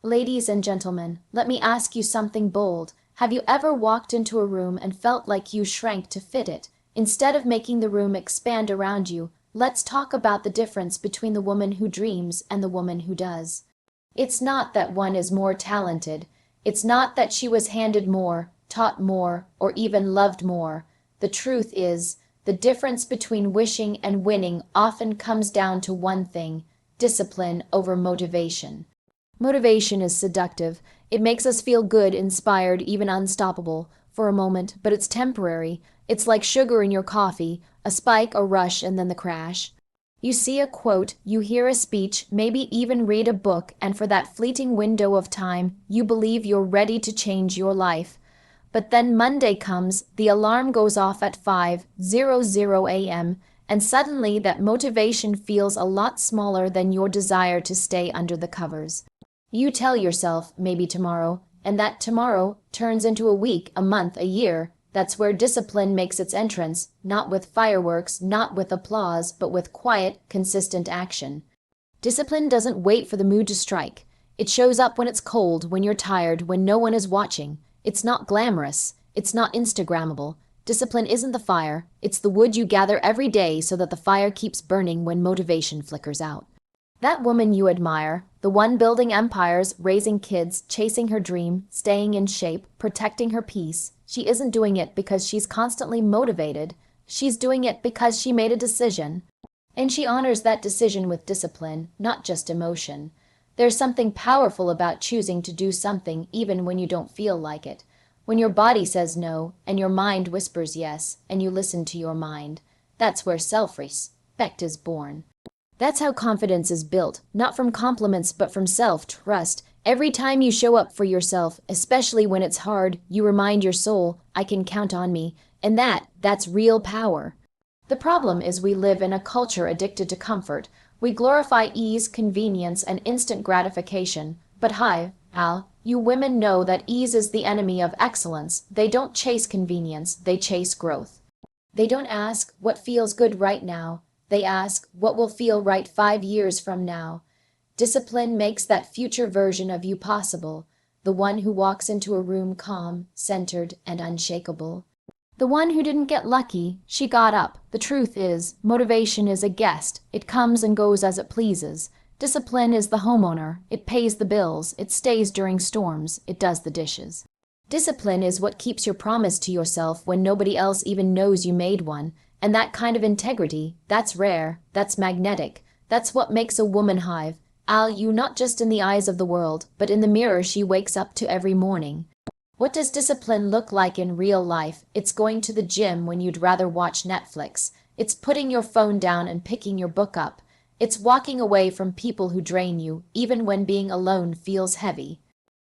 Ladies and gentlemen, let me ask you something bold. Have you ever walked into a room and felt like you shrank to fit it? Instead of making the room expand around you, let's talk about the difference between the woman who dreams and the woman who does. It's not that one is more talented. It's not that she was handed more, taught more, or even loved more. The truth is, the difference between wishing and winning often comes down to one thing: discipline over motivation. Motivation is seductive. It makes us feel good, inspired, even unstoppable for a moment, but it's temporary. It's like sugar in your coffee, a spike, a rush, and then the crash. You see a quote, you hear a speech, maybe even read a book, and for that fleeting window of time, you believe you're ready to change your life. But then Monday comes, the alarm goes off at 5:00 a.m., and suddenly that motivation feels a lot smaller than your desire to stay under the covers. You tell yourself, maybe tomorrow, and that tomorrow turns into a week, a month, a year. That's where discipline makes its entrance, not with fireworks, not with applause, but with quiet, consistent action. Discipline doesn't wait for the mood to strike. It shows up when it's cold, when you're tired, when no one is watching. It's not glamorous. It's not Instagrammable. Discipline isn't the fire. It's the wood you gather every day so that the fire keeps burning when motivation flickers out. That woman you admire, the one building empires, raising kids, chasing her dream, staying in shape, protecting her peace, she isn't doing it because she's constantly motivated. She's doing it because she made a decision. And she honors that decision with discipline, not just emotion. There's something powerful about choosing to do something even when you don't feel like it. When your body says no, and your mind whispers yes, and you listen to your mind. That's where self-respect is born. That's how confidence is built, not from compliments but from self-trust. Every time you show up for yourself, especially when it's hard, you remind your soul, I can count on me, and that's real power. The problem is we live in a culture addicted to comfort. We glorify ease, convenience, and instant gratification. But hi, Al, you women know that ease is the enemy of excellence. They don't chase convenience, they chase growth. They don't ask, what feels good right now? They ask, what will feel right 5 years from now? Discipline makes that future version of you possible, the one who walks into a room calm, centered, and unshakable. The one who didn't get lucky, she got up. The truth is, motivation is a guest. It comes and goes as it pleases. Discipline is the homeowner. It pays the bills. It stays during storms. It does the dishes. Discipline is what keeps your promise to yourself when nobody else even knows you made one. And that kind of integrity, that's rare, that's magnetic, that's what makes a woman hive. You not just in the eyes of the world, but in the mirror she wakes up to every morning. What does discipline look like in real life? It's going to the gym when you'd rather watch Netflix. It's putting your phone down and picking your book up. It's walking away from people who drain you, even when being alone feels heavy.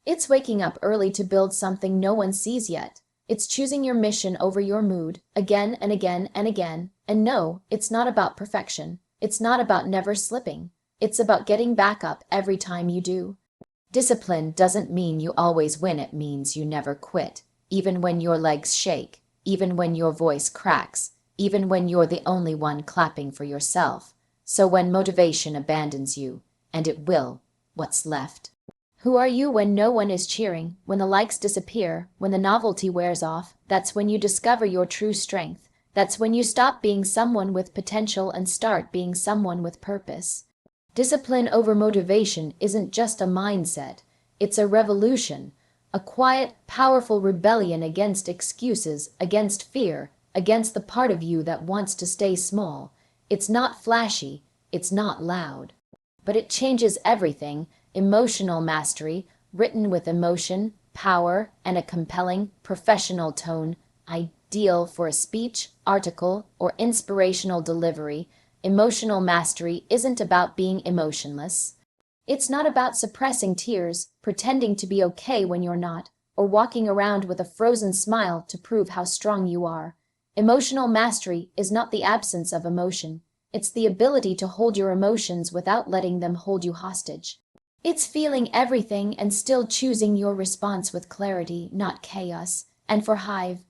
It's waking up early to build something no one sees yet. It's choosing your mission over your mood, again and again and again. And no, it's not about perfection. It's not about never slipping. It's about getting back up every time you do. Discipline doesn't mean you always win. It means you never quit, even when your legs shake, even when your voice cracks, even when you're the only one clapping for yourself. So when motivation abandons you, and it will, what's left? Who are you when no one is cheering, when the likes disappear, when the novelty wears off? That's when you discover your true strength. That's when you stop being someone with potential and start being someone with purpose. Discipline over motivation isn't just a mindset. It's a revolution, a quiet, powerful rebellion against excuses, against fear, against the part of you that wants to stay small. It's not flashy, it's not loud, but it changes everything. Emotional mastery, written with emotion, power, and a compelling, professional tone, ideal for a speech, article, or inspirational delivery. Emotional mastery isn't about being emotionless. It's not about suppressing tears, pretending to be okay when you're not, or walking around with a frozen smile to prove how strong you are. Emotional mastery is not the absence of emotion. It's the ability to hold your emotions without letting them hold you hostage. It's feeling everything and still choosing your response with clarity, not chaos. And for Hive,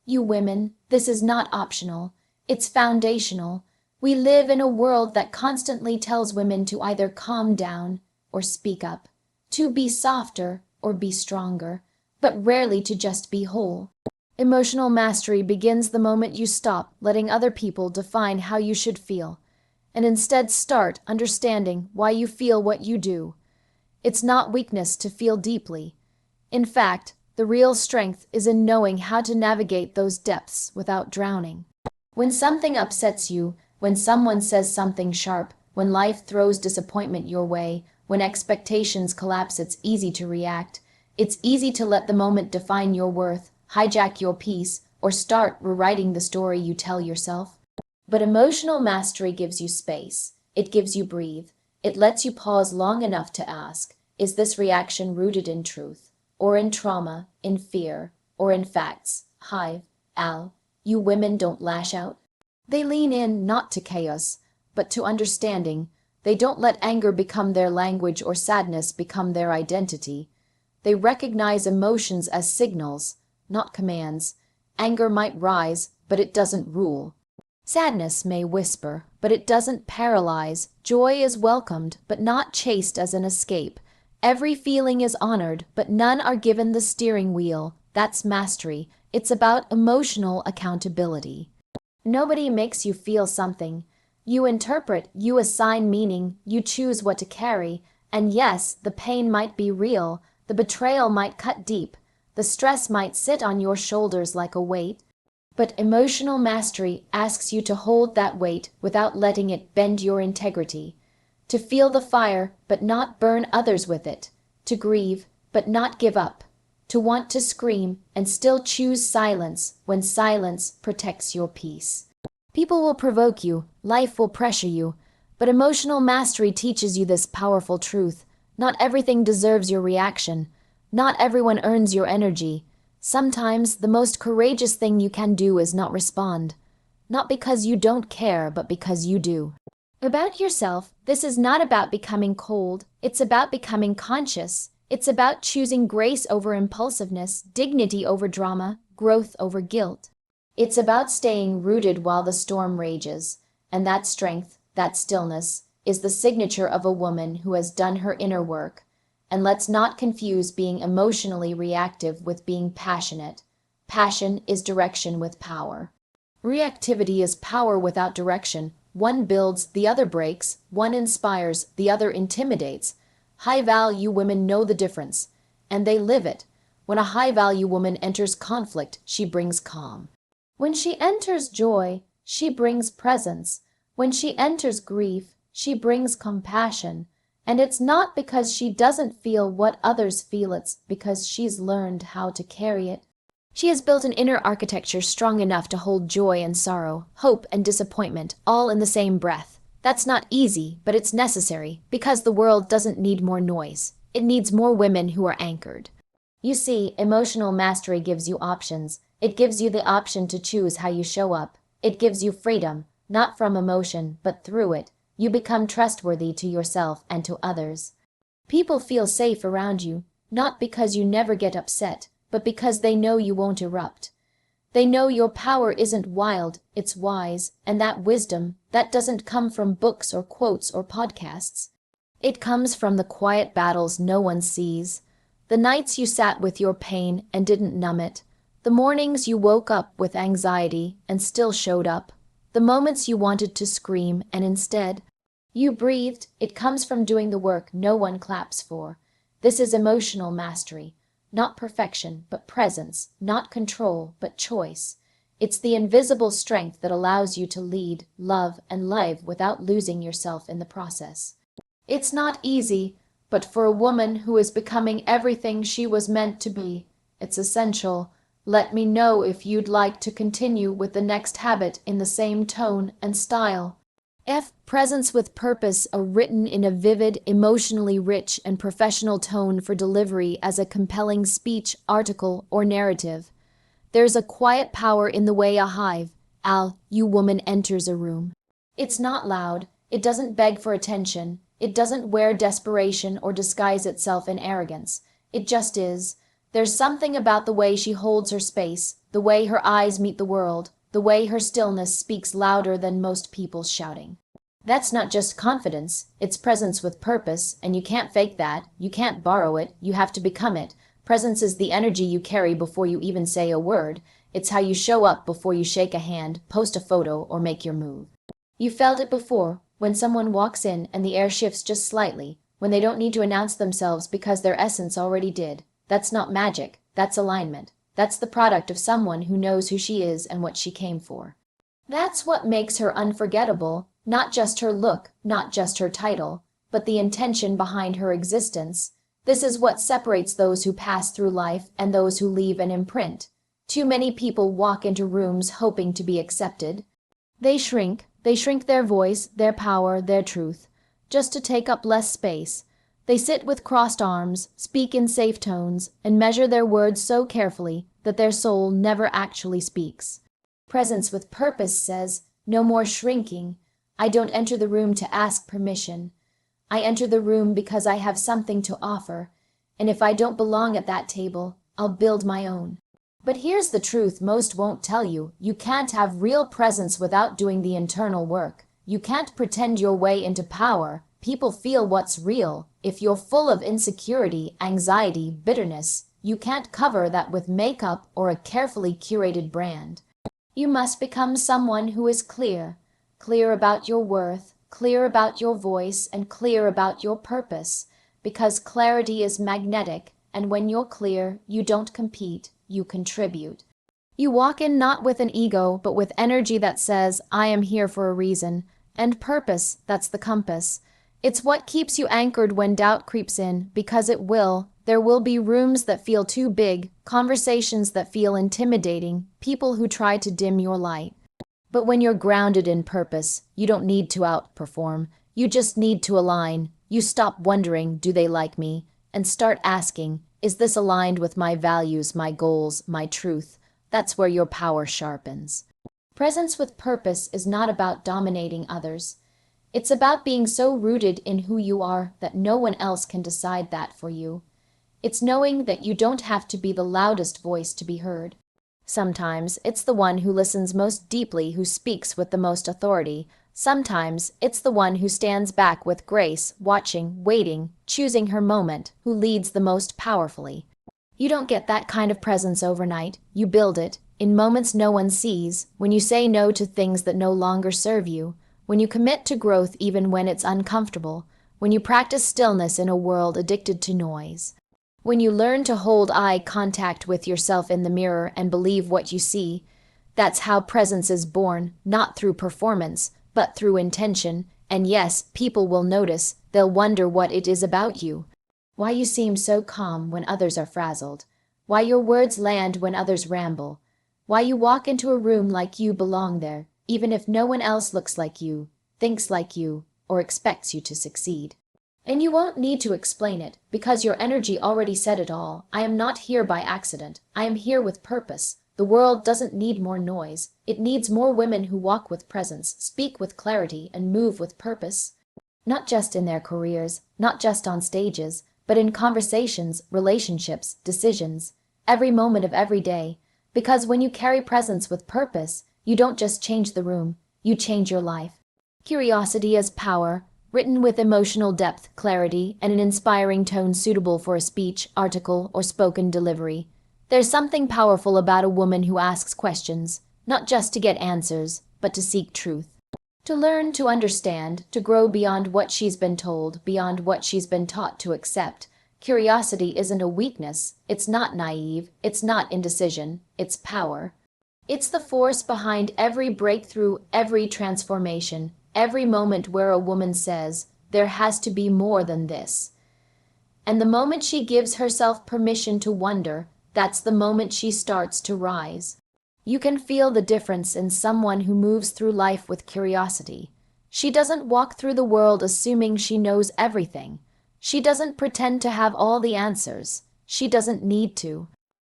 you women, this is not optional. It's foundational. We live in a world that constantly tells women to either calm down or speak up. to be softer or be stronger, but rarely to just be whole. Emotional mastery begins the moment you stop letting other people define how you should feel, and instead start understanding why you feel what you do. It's not weakness to feel deeply. In fact, the real strength is in knowing how to navigate those depths without drowning. When something upsets you, when someone says something sharp, when life throws disappointment your way, when expectations collapse, it's easy to react. It's easy to let the moment define your worth, hijack your peace, or start rewriting the story you tell yourself. But emotional mastery gives you space. It gives you breathe. It lets you pause long enough to ask, is this reaction rooted in truth, or in trauma, in fear, or in facts? Hive, Al, you women don't lash out. They lean in not to chaos, but to understanding. They don't let anger become their language or sadness become their identity. They recognize emotions as signals, not commands. Anger might rise, but it doesn't rule. Sadness may whisper, but it doesn't paralyze. Joy is welcomed, but not chased as an escape. Every feeling is honored, but none are given the steering wheel. That's mastery. It's about emotional accountability. Nobody makes you feel something. You interpret, you assign meaning, you choose what to carry. And yes, the pain might be real, the betrayal might cut deep, the stress might sit on your shoulders like a weight. But emotional mastery asks you to hold that weight without letting it bend your integrity. To feel the fire, but not burn others with it. To grieve, but not give up. To want to scream and still choose silence when silence protects your peace. People will provoke you, life will pressure you, but emotional mastery teaches you this powerful truth. Not everything deserves your reaction. Not everyone earns your energy. Sometimes the most courageous thing you can do is not respond. Not because you don't care, but because you do. About yourself, this is not about becoming cold. It's about becoming conscious. It's about choosing grace over impulsiveness, dignity over drama, growth over guilt. It's about staying rooted while the storm rages. And that strength, that stillness, is the signature of a woman who has done her inner work. And let's not confuse being emotionally reactive with being passionate. Passion is direction with power. Reactivity is power without direction. One builds, the other breaks. One inspires, the other intimidates. High-value women know the difference, and they live it. When a high-value woman enters conflict, she brings calm. When she enters joy, she brings presence. When she enters grief, she brings compassion. And it's not because she doesn't feel what others feel, it's because she's learned how to carry it. She has built an inner architecture strong enough to hold joy and sorrow, hope and disappointment, all in the same breath. That's not easy, but it's necessary, because the world doesn't need more noise. It needs more women who are anchored. You see, emotional mastery gives you options. It gives you the option to choose how you show up. It gives you freedom, not from emotion, but through it. You become trustworthy to yourself and to others. People feel safe around you, not because you never get upset, but because they know you won't erupt. They know your power isn't wild, it's wise, and that wisdom, that doesn't come from books or quotes or podcasts. It comes from the quiet battles no one sees, the nights you sat with your pain and didn't numb it, the mornings you woke up with anxiety and still showed up, the moments you wanted to scream and instead, you breathed. It comes from doing the work no one claps for. This is emotional mastery. Not perfection, but presence, not control, but choice. It's the invisible strength that allows you to lead, love, and live without losing yourself in the process. It's not easy, but for a woman who is becoming everything she was meant to be, it's essential. Let me know if you'd like to continue with the next habit in the same tone and style. Presence with purpose, written in a vivid, emotionally rich, and professional tone for delivery as a compelling speech, article, or narrative. There's a quiet power in the way a hive, you woman, enters a room. It's not loud. It doesn't beg for attention. It doesn't wear desperation or disguise itself in arrogance. It just is. There's something about the way she holds her space, the way her eyes meet the world, the way her stillness speaks louder than most people's shouting. That's not just confidence, it's presence with purpose, and you can't fake that, you can't borrow it, you have to become it. Presence is the energy you carry before you even say a word. It's how you show up before you shake a hand, post a photo, or make your move. You felt it before, when someone walks in and the air shifts just slightly, when they don't need to announce themselves because their essence already did. That's not magic, that's alignment. That's the product of someone who knows who she is and what she came for. That's what makes her unforgettable, not just her look, not just her title, but the intention behind her existence. This is what separates those who pass through life and those who leave an imprint. Too many people walk into rooms hoping to be accepted. They shrink their voice, their power, their truth, just to take up less space. They sit with crossed arms, speak in safe tones, and measure their words so carefully that their soul never actually speaks. Presence with purpose says, no more shrinking. I don't enter the room to ask permission. I enter the room because I have something to offer, and if I don't belong at that table, I'll build my own. But here's the truth most won't tell you. You can't have real presence without doing the internal work. You can't pretend your way into power. People feel what's real. If you're full of insecurity, anxiety, bitterness, you can't cover that with makeup or a carefully curated brand. You must become someone who is clear about your worth, clear about your voice, and clear about your purpose, because clarity is magnetic, and when you're clear, you don't compete, you contribute. You walk in not with an ego, but with energy that says, I am here for a reason, and purpose, that's the compass. It's what keeps you anchored when doubt creeps in, because it will. There will be rooms that feel too big, conversations that feel intimidating, people who try to dim your light. But when you're grounded in purpose, you don't need to outperform. You just need to align. You stop wondering, do they like me? And start asking, is this aligned with my values, my goals, my truth? That's where your power sharpens. Presence with purpose is not about dominating others. It's about being so rooted in who you are that no one else can decide that for you. It's knowing that you don't have to be the loudest voice to be heard. Sometimes it's the one who listens most deeply who speaks with the most authority. Sometimes it's the one who stands back with grace, watching, waiting, choosing her moment, who leads the most powerfully. You don't get that kind of presence overnight. You build it, in moments no one sees, when you say no to things that no longer serve you, when you commit to growth even when it's uncomfortable, when you practice stillness in a world addicted to noise. When you learn to hold eye contact with yourself in the mirror and believe what you see. That's how presence is born, not through performance, but through intention. And yes, people will notice. They'll wonder what it is about you. Why you seem so calm when others are frazzled. Why your words land when others ramble. Why you walk into a room like you belong there, even if no one else looks like you, thinks like you, or expects you to succeed. And you won't need to explain it, because your energy already said it all. I am not here by accident. I am here with purpose. The world doesn't need more noise. It needs more women who walk with presence, speak with clarity, and move with purpose. Not just in their careers, not just on stages, but in conversations, relationships, decisions, every moment of every day. Because when you carry presence with purpose, you don't just change the room, you change your life. Curiosity as power, written with emotional depth, clarity, and an inspiring tone suitable for a speech, article, or spoken delivery. There's something powerful about a woman who asks questions, not just to get answers, but to seek truth. To learn, to understand, to grow beyond what she's been told, beyond what she's been taught to accept. Curiosity isn't a weakness, it's not naive, it's not indecision, it's power. It's the force behind every breakthrough, every transformation, every moment where a woman says, there has to be more than this. And the moment she gives herself permission to wonder, that's the moment she starts to rise. You can feel the difference in someone who moves through life with curiosity. She doesn't walk through the world assuming she knows everything. She doesn't pretend to have all the answers. She doesn't need to.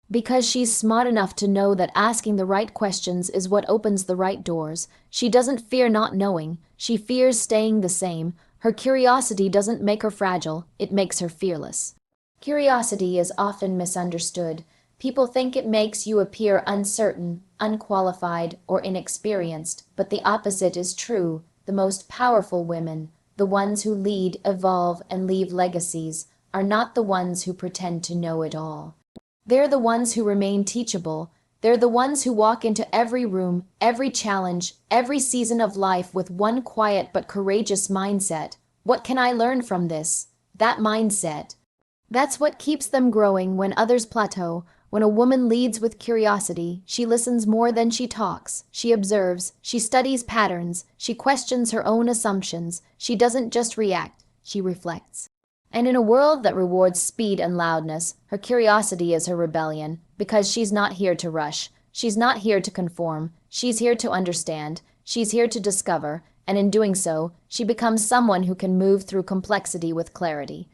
Because she's smart enough to know that asking the right questions is what opens the right doors. She doesn't fear not knowing. She fears staying the same. Her curiosity doesn't make her fragile, it makes her fearless. Curiosity is often misunderstood. People think it makes you appear uncertain, unqualified, or inexperienced, but the opposite is true. the most powerful women, the ones who lead, evolve, and leave legacies, are not the ones who pretend to know it all. They're the ones who remain teachable. They're the ones who walk into every room, every challenge, every season of life with one quiet but courageous mindset. What can I learn from this? That mindset. That's what keeps them growing when others plateau. When a woman leads with curiosity, she listens more than she talks. She observes, she studies patterns, she questions her own assumptions. She doesn't just react, she reflects. And in a world that rewards speed and loudness, her curiosity is her rebellion, because she's not here to rush. She's not here to conform. She's here to understand. She's here to discover, and in doing so, she becomes someone who can move through complexity with clarity.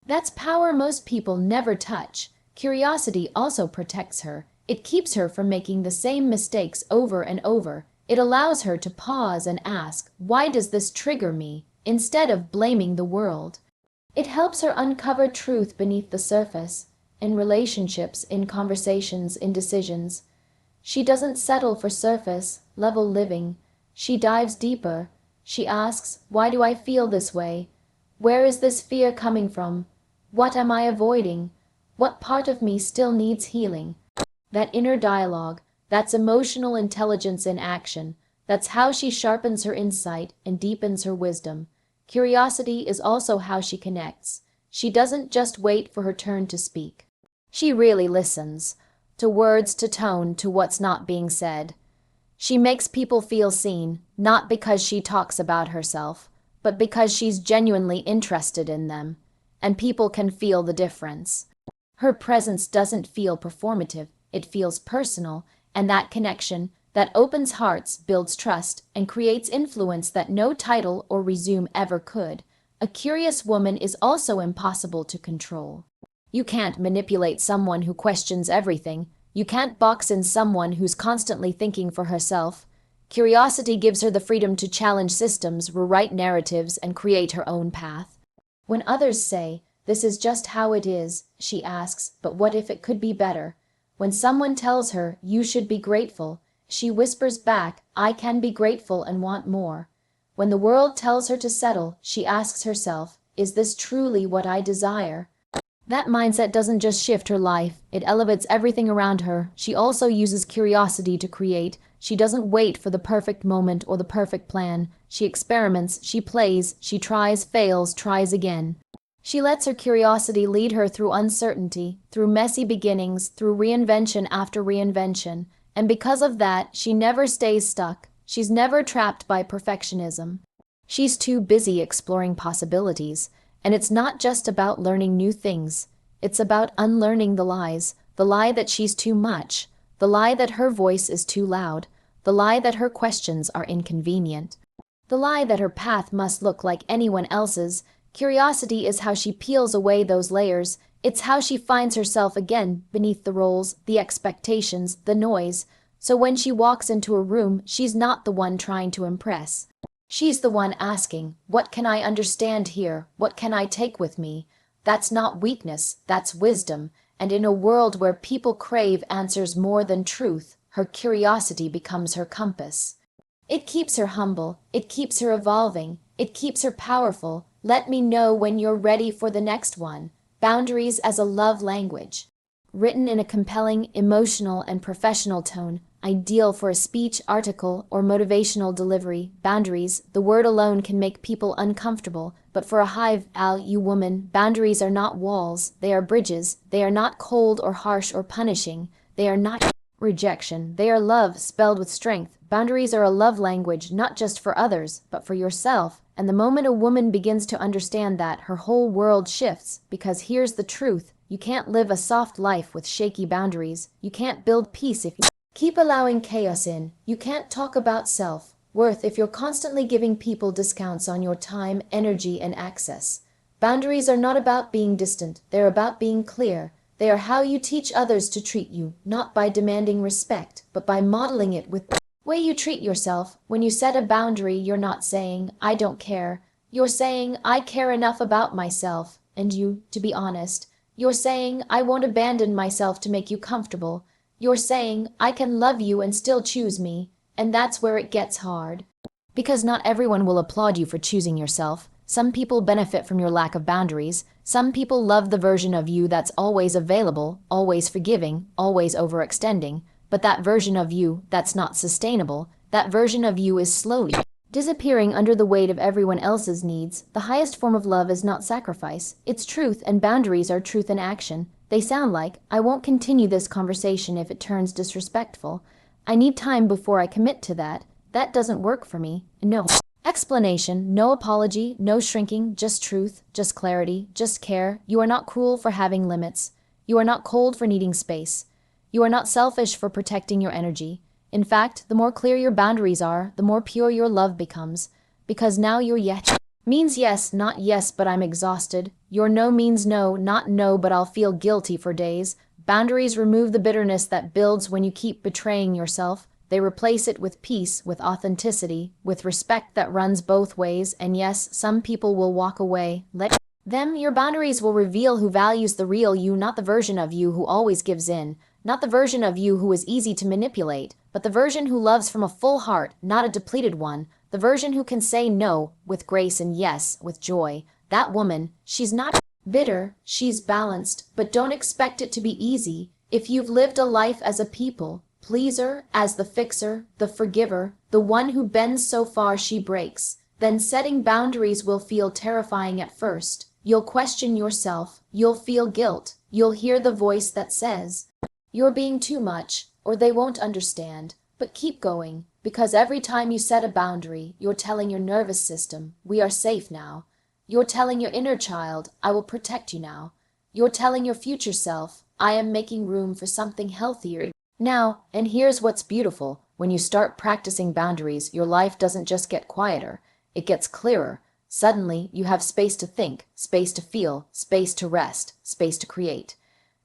That's power most people never touch. Curiosity also protects her. It keeps her from making the same mistakes over and over. It allows her to pause and ask, why does this trigger me? Instead of blaming the world. It helps her uncover truth beneath the surface, in relationships, in conversations, in decisions. She doesn't settle for surface-level living. She dives deeper. She asks, why do I feel this way? Where is this fear coming from? What am I avoiding? What part of me still needs healing? That inner dialogue, that's emotional intelligence in action. That's how she sharpens her insight and deepens her wisdom. Curiosity is also how she connects. She doesn't just wait for her turn to speak. She really listens, to words, to tone, to what's not being said. She makes people feel seen, not because she talks about herself, but because she's genuinely interested in them. And people can feel the difference. Her presence doesn't feel performative, it feels personal, and that connection, that opens hearts, builds trust, and creates influence that no title or resume ever could. A curious woman is also impossible to control. You can't manipulate someone who questions everything. You can't box in someone who's constantly thinking for herself. Curiosity gives her the freedom to challenge systems, rewrite narratives, and create her own path. When others say, this is just how it is, she asks, but what if it could be better? When someone tells her, you should be grateful, she whispers back, I can be grateful and want more. When the world tells her to settle, she asks herself, is this truly what I desire? That mindset doesn't just shift her life, it elevates everything around her. She also uses curiosity to create. She doesn't wait for the perfect moment or the perfect plan. She experiments, she plays, she tries, fails, tries again. She lets her curiosity lead her through uncertainty, through messy beginnings, through reinvention after reinvention. And because of that, she never stays stuck. She's never trapped by perfectionism. She's too busy exploring possibilities. And it's not just about learning new things. It's about unlearning the lies. The lie that she's too much. The lie that her voice is too loud. The lie that her questions are inconvenient. The lie that her path must look like anyone else's. Curiosity is how she peels away those layers. It's how she finds herself again beneath the roles, the expectations, the noise. So when she walks into a room, she's not the one trying to impress. She's the one asking, what can I understand here? What can I take with me? That's not weakness, that's wisdom. And in a world where people crave answers more than truth, her curiosity becomes her compass. It keeps her humble, it keeps her evolving, it keeps her powerful. Let me know when you're ready for the next one. Boundaries as a love language. Written in a compelling, emotional, and professional tone, ideal for a speech, article, or motivational delivery. Boundaries, the word alone can make people uncomfortable, but for a high-value woman, boundaries are not walls, they are bridges. They are not cold or harsh or punishing. They are not rejection. They are love spelled with strength. Boundaries are a love language, not just for others, but for yourself. And the moment a woman begins to understand that, her whole world shifts. Because here's the truth, you can't live a soft life with shaky boundaries. You can't build peace if you keep allowing chaos in. You can't talk about self-worth if you're constantly giving people discounts on your time, energy, and access. Boundaries are not about being distant, they're about being clear. They are how you teach others to treat you, not by demanding respect, but by modeling it with the way you treat yourself. When you set a boundary, you're not saying, I don't care. You're saying, I care enough about myself, and you, to be honest. You're saying, I won't abandon myself to make you comfortable. You're saying, I can love you and still choose me, and that's where it gets hard. Because not everyone will applaud you for choosing yourself. Some people benefit from your lack of boundaries. Some people love the version of you that's always available, always forgiving, always overextending. But that version of you that's not sustainable, that version of you is slowly disappearing under the weight of everyone else's needs. The highest form of love is not sacrifice. It's truth, and boundaries are truth in action. They sound like, I won't continue this conversation if it turns disrespectful. I need time before I commit to that. That doesn't work for me. No explanation, no apology, no shrinking, just truth, just clarity, just care. You are not cruel for having limits. You are not cold for needing space. You are not selfish for protecting your energy. In fact, the more clear your boundaries are, the more pure your love becomes. Because now your yes means yes, not yes, but I'm exhausted. Your no means no, not no, but I'll feel guilty for days. Boundaries remove the bitterness that builds when you keep betraying yourself. They replace it with peace, with authenticity, with respect that runs both ways. And yes, some people will walk away. Let them. Your boundaries will reveal who values the real you, not the version of you who always gives in. Not the version of you who is easy to manipulate, but the version who loves from a full heart, not a depleted one. The version who can say no with grace and yes with joy. That woman, she's not bitter, she's balanced, but don't expect it to be easy. If you've lived a life as a people pleaser, as the fixer, the forgiver, the one who bends so far she breaks, then setting boundaries will feel terrifying at first. You'll question yourself, you'll feel guilt, you'll hear the voice that says, you're being too much, or they won't understand. But keep going, because every time you set a boundary, you're telling your nervous system, we are safe now. You're telling your inner child, I will protect you now. You're telling your future self, I am making room for something healthier now. And here's what's beautiful. When you start practicing boundaries, your life doesn't just get quieter, it gets clearer. Suddenly, you have space to think, space to feel, space to rest, space to create.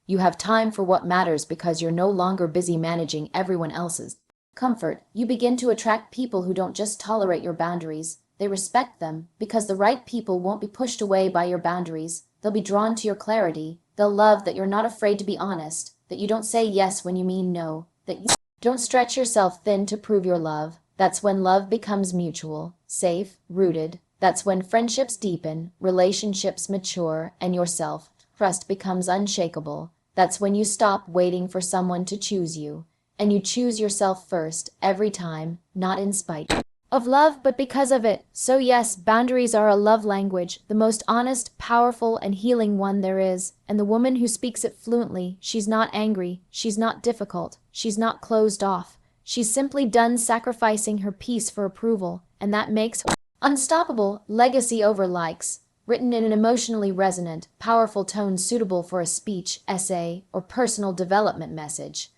You have time for what matters because you're no longer busy managing everyone else's comfort. You begin to attract people who don't just tolerate your boundaries, they respect them, because the right people won't be pushed away by your boundaries. They'll be drawn to your clarity. They'll love that you're not afraid to be honest, that you don't say yes when you mean no, that you don't stretch yourself thin to prove your love. That's when love becomes mutual, safe, rooted. That's when friendships deepen, relationships mature, and your self-trust becomes unshakable. That's when you stop waiting for someone to choose you, and you choose yourself first, every time, not in spite of love, but because of it. So yes, boundaries are a love language, the most honest, powerful, and healing one there is. And the woman who speaks it fluently, she's not angry, she's not difficult, she's not closed off. She's simply done sacrificing her peace for approval, and that makes her unstoppable. Legacy over likes. Written in an emotionally resonant, powerful tone suitable for a speech, essay, or personal development message.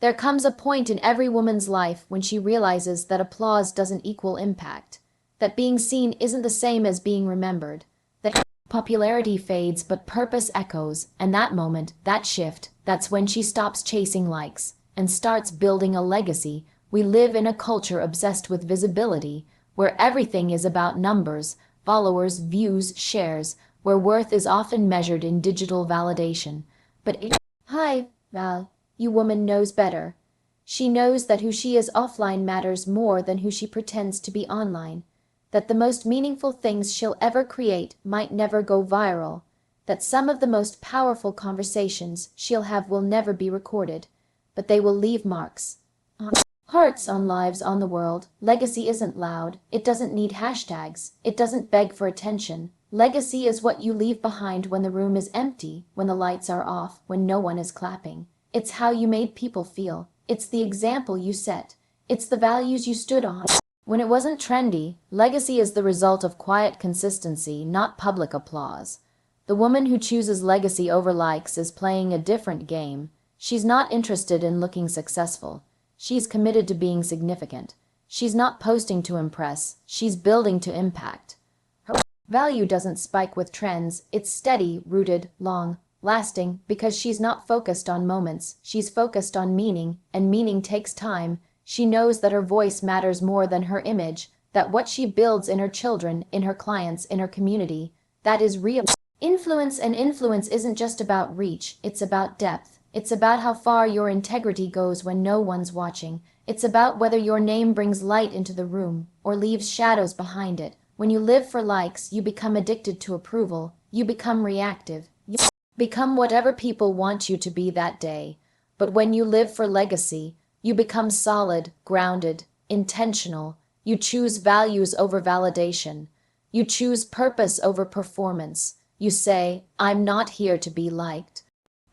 There comes a point in every woman's life when she realizes that applause doesn't equal impact, that being seen isn't the same as being remembered, that popularity fades but purpose echoes, and that moment, that shift, that's when she stops chasing likes and starts building a legacy. We live in a culture obsessed with visibility, where everything is about numbers, followers, views, shares, where worth is often measured in digital validation. But hi, Val. You woman knows better. She knows that who she is offline matters more than who she pretends to be online. That the most meaningful things she'll ever create might never go viral. That some of the most powerful conversations she'll have will never be recorded, but they will leave marks on hearts, on lives, on the world. Legacy isn't loud. It doesn't need hashtags. It doesn't beg for attention. Legacy is what you leave behind when the room is empty, when the lights are off, when no one is clapping. It's how you made people feel. It's the example you set. It's the values you stood on when it wasn't trendy. Legacy is the result of quiet consistency, not public applause. The woman who chooses legacy over likes is playing a different game. She's not interested in looking successful. She's committed to being significant. She's not posting to impress. She's building to impact. Her value doesn't spike with trends. It's steady, rooted, long lasting, because she's not focused on moments, she's focused on meaning, and meaning takes time. She knows that her voice matters more than her image, that what she builds in her children, in her clients, in her community, that is real influence. And influence isn't just about reach, it's about depth. It's about how far your integrity goes when no one's watching. It's about whether your name brings light into the room or leaves shadows behind it. When you live for likes, you become addicted to approval. You become reactive. You become whatever people want you to be that day. But when you live for legacy, you become solid, grounded, intentional. You choose values over validation. You choose purpose over performance. You say, I'm not here to be liked.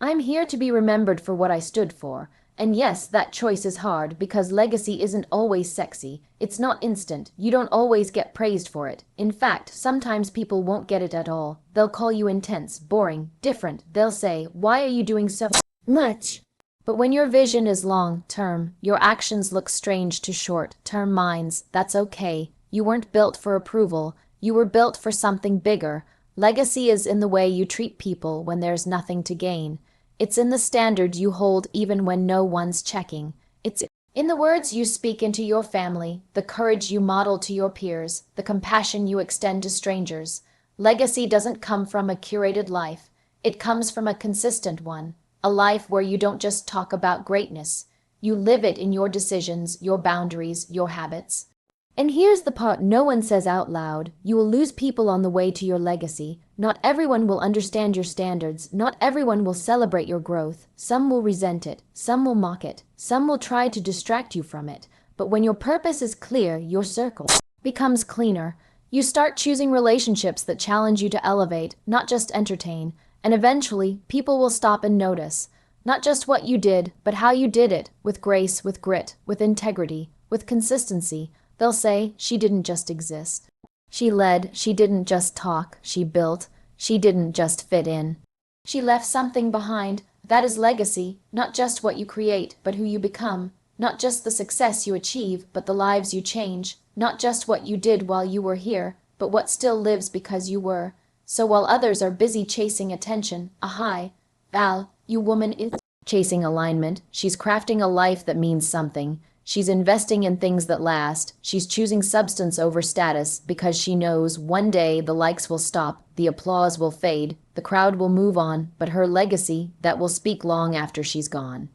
I'm here to be remembered for what I stood for. And yes, that choice is hard because legacy isn't always sexy. It's not instant. You don't always get praised for it. In fact, sometimes people won't get it at all. They'll call you intense, boring, different. They'll say, why are you doing so much? But when your vision is long-term, your actions look strange to short-term minds. That's okay. You weren't built for approval. You were built for something bigger. Legacy is in the way you treat people when there's nothing to gain. It's in the standards you hold even when no one's checking. It's in the words you speak into your family, the courage you model to your peers, the compassion you extend to strangers. Legacy doesn't come from a curated life. It comes from a consistent one. A life where you don't just talk about greatness. You live it in your decisions, your boundaries, your habits. And here's the part no one says out loud. You will lose people on the way to your legacy. Not everyone will understand your standards. Not everyone will celebrate your growth. Some will resent it. Some will mock it. Some will try to distract you from it. But when your purpose is clear, your circle becomes cleaner. You start choosing relationships that challenge you to elevate, not just entertain. And eventually, people will stop and notice. Not just what you did, but how you did it. With grace, with grit, with integrity, with consistency. They'll say, she didn't just exist. She led, she didn't just talk, she built, she didn't just fit in. She left something behind. That is legacy, not just what you create, but who you become. Not just the success you achieve, but the lives you change. Not just what you did while you were here, but what still lives because you were. So while others are busy chasing attention, a high, Val, you woman is chasing alignment. She's crafting a life that means something. She's investing in things that last. She's choosing substance over status because she knows one day the likes will stop, the applause will fade, the crowd will move on, but her legacy, that will speak long after she's gone.